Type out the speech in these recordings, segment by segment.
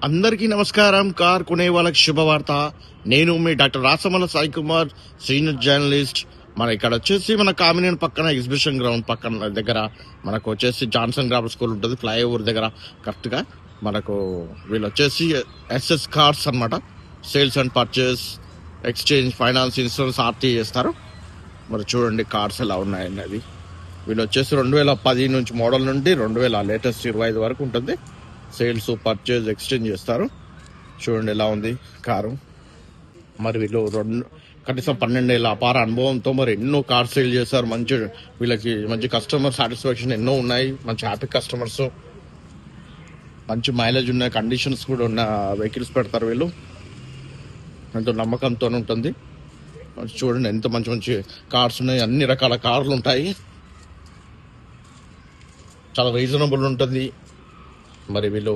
అందరికీ నమస్కారం. కార్ కొనే వాళ్ళకి శుభవార్త. నేను మీ doctor Rasamala Sai Kumar, senior journalist. మన ఇక్కడ వచ్చేసి మన కామినేని పక్కన ఎగ్జిబిషన్ గ్రౌండ్ పక్కన దగ్గర మనకు వచ్చేసి జాన్సన్ గ్రామర్ స్కూల్ ఉంటుంది. ఫ్లైఓవర్ దగ్గర కరెక్ట్గా మనకు వీళ్ళు వచ్చేసి ఎస్ఎస్ కార్స్ అనమాట. Sales and purchase, exchange, finance, insurance, RT చేస్తారు. మరి చూడండి కార్స్ ఎలా ఉన్నాయండి. అది వీళ్ళు వచ్చేసి 2010 నుంచి మోడల్ నుండి 2000 లేటెస్ట్ 25 వరకు ఉంటుంది. సేల్స్, పర్చేజ్, ఎక్స్చేంజ్ చేస్తారు. చూడండి ఎలా ఉంది కారు. మరి వీళ్ళు కనీసం 12 ఏళ్ళ అపార అనుభవంతో మరి ఎన్నో కార్ సేల్ చేస్తారు. వీళ్ళకి మంచి కస్టమర్ సాటిస్ఫాక్షన్ ఎన్నో ఉన్నాయి. మంచి హ్యాపీ కస్టమర్స్, మంచి మైలేజ్ ఉన్న కండిషన్స్ కూడా ఉన్న వెహికల్స్ పెడతారు వీళ్ళు. ఎంతో నమ్మకంతో ఉంటుంది. చూడండి ఎంత మంచి మంచి కార్స్ ఉన్నాయి. అన్ని రకాల కార్లు ఉంటాయి. చాలా రీజనబుల్ ఉంటుంది. మరి వీళ్ళు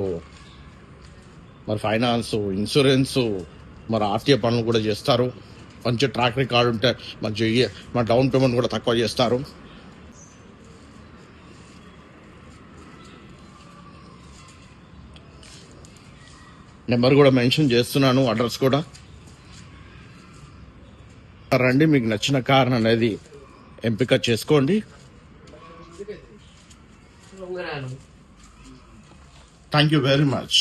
ఫైనాన్స్, ఇన్సూరెన్స్, ఆర్టీఏ పనులు కూడా చేస్తారు. మంచి ట్రాక్ రికార్డు ఉంటే డౌన్ పేమెంట్ కూడా తక్కువ చేస్తారు. నెంబర్ కూడా మెన్షన్ చేస్తున్నాను, అడ్రస్ కూడా. రండి, మీకు నచ్చిన కార్ అనేది ఎంపిక చేసుకోండి. Thank you very much.